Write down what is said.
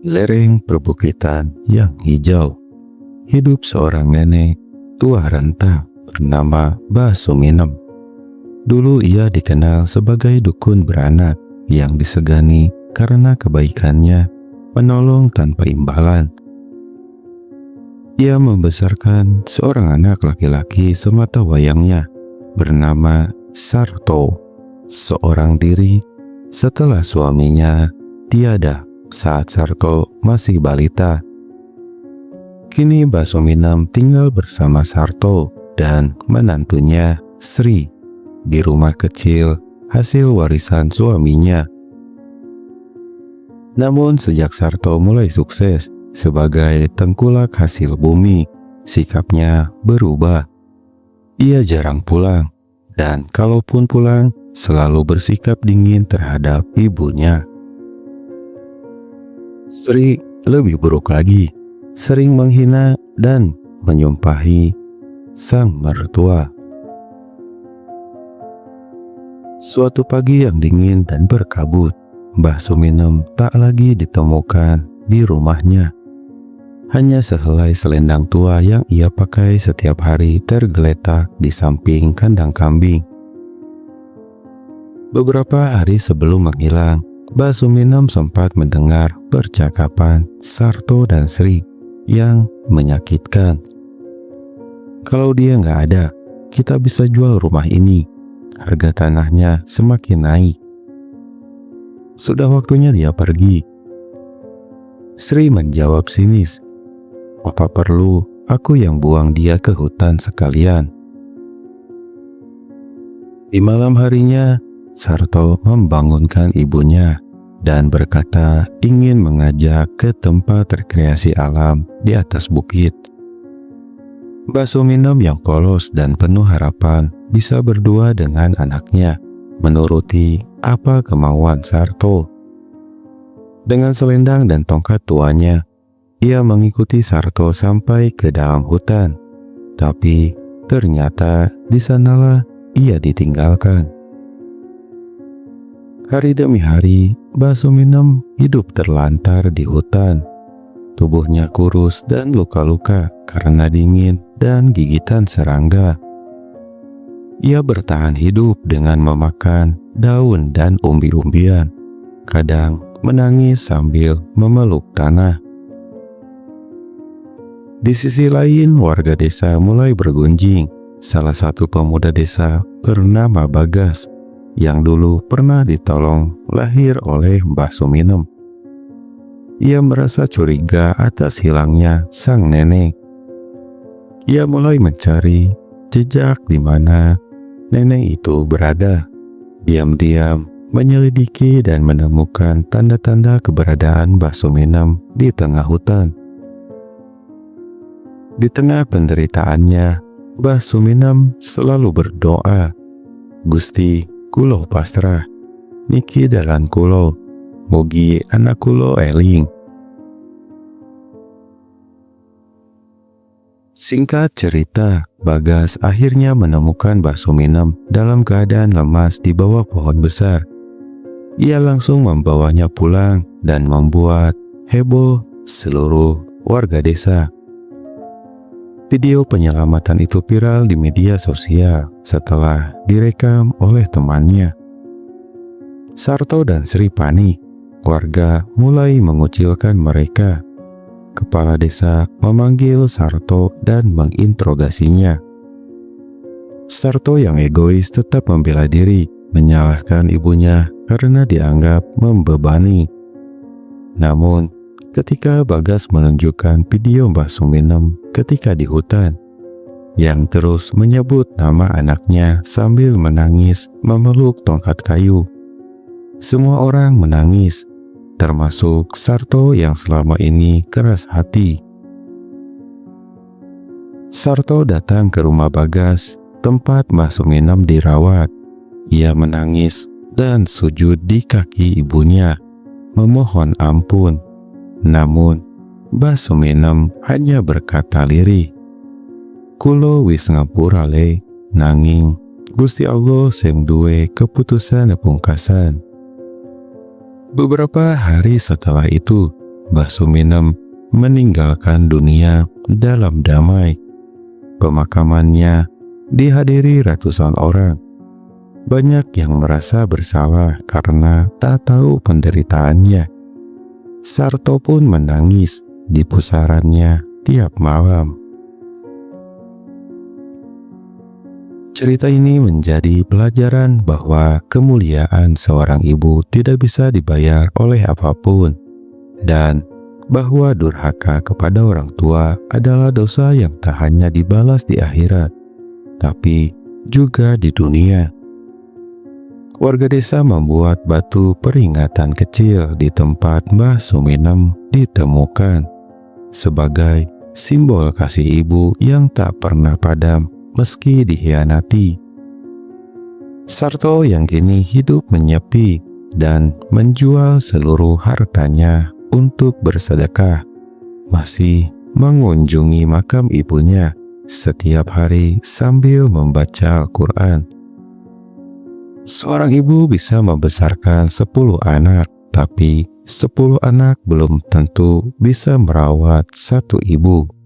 Di lereng perbukitan yang hijau, hidup seorang nenek tua renta bernama Mbah Suminem. Dulu ia dikenal sebagai dukun beranak yang disegani karena kebaikannya menolong tanpa imbalan. Ia membesarkan seorang anak laki-laki semata wayangnya bernama Sarto, seorang diri setelah suaminya tiada saat Sarto masih balita. Kini Mbah Suminem tinggal bersama Sarto dan menantunya Sri di rumah kecil hasil warisan suaminya. Namun sejak Sarto mulai sukses sebagai tengkulak hasil bumi, sikapnya berubah. Ia jarang pulang, dan kalaupun pulang, selalu bersikap dingin terhadap ibunya. Sri lebih buruk lagi, sering menghina dan menyumpahi sang mertua. Suatu pagi yang dingin dan berkabut, Mbah Suminem tak lagi ditemukan di rumahnya. Hanya sehelai selendang tua yang ia pakai setiap hari tergeletak di samping kandang kambing. Beberapa hari sebelum menghilang, Mbah Suminem sempat mendengar percakapan Sarto dan Sri yang menyakitkan. Kalau dia nggak ada, kita bisa jual rumah ini. Harga tanahnya semakin naik. Sudah waktunya dia pergi. Sri menjawab sinis, "Apa perlu aku yang buang dia ke hutan sekalian?" Di malam harinya, Sarto membangunkan ibunya dan berkata ingin mengajak ke tempat rekreasi alam di atas bukit. Mbah Suminem yang polos dan penuh harapan bisa berdua dengan anaknya, menuruti apa kemauan Sarto. Dengan selendang dan tongkat tuanya, ia mengikuti Sarto sampai ke dalam hutan. Tapi ternyata di sanalah ia ditinggalkan. Hari demi hari, Mbah Suminem hidup terlantar di hutan. Tubuhnya kurus dan luka-luka karena dingin dan gigitan serangga. Ia bertahan hidup dengan memakan daun dan umbi-umbian, kadang menangis sambil memeluk tanah. Di sisi lain, warga desa mulai bergunjing. Salah satu pemuda desa bernama Bagas, yang dulu pernah ditolong lahir oleh Mbah Suminem. Ia merasa curiga atas hilangnya sang nenek. Ia mulai mencari jejak di mana nenek itu berada. Diam-diam menyelidiki dan menemukan tanda-tanda keberadaan Mbah Suminem di tengah hutan. Di tengah penderitaannya, Mbah Suminem selalu berdoa, "Gusti, kulo pasrah, niki dalan kulo, mugi anak kulo eling." Singkat cerita, Bagas akhirnya menemukan Mbah Suminem dalam keadaan lemas di bawah pohon besar. Ia langsung membawanya pulang dan membuat heboh seluruh warga desa. Video penyelamatan itu viral di media sosial setelah direkam oleh temannya. Sarto dan Sri panik. Warga mulai mengucilkan mereka. Kepala desa memanggil Sarto dan menginterogasinya. Sarto yang egois tetap membela diri, menyalahkan ibunya karena dianggap membebani. Namun, ketika Bagas menunjukkan video Mbah Suminem ketika di hutan, yang terus menyebut nama anaknya sambil menangis memeluk tongkat kayu, semua orang menangis, termasuk Sarto yang selama ini keras hati. Sarto datang ke rumah Bagas, tempat Mbah Suminem dirawat. Ia menangis dan sujud di kaki ibunya, memohon ampun. Namun, Mbah Suminem hanya berkata lirih, "Kulo wis ngapura le, nanging Gusti Allah sing duwe keputusan pungkasan." Beberapa hari setelah itu, Mbah Suminem meninggalkan dunia dalam damai. Pemakamannya dihadiri ratusan orang. Banyak yang merasa bersalah karena tak tahu penderitaannya. Sarto pun menangis di pusarannya tiap malam. Cerita ini menjadi pelajaran bahwa kemuliaan seorang ibu tidak bisa dibayar oleh apapun, dan bahwa durhaka kepada orang tua adalah dosa yang tak hanya dibalas di akhirat, tapi juga di dunia. Warga desa membuat batu peringatan kecil di tempat Mbah Suminem ditemukan sebagai simbol kasih ibu yang tak pernah padam meski dikhianati. Sarto yang kini hidup menyepi dan menjual seluruh hartanya untuk bersedekah, masih mengunjungi makam ibunya setiap hari sambil membaca Al-Quran. Seorang ibu bisa membesarkan 10 anak, tapi 10 anak belum tentu bisa merawat satu ibu.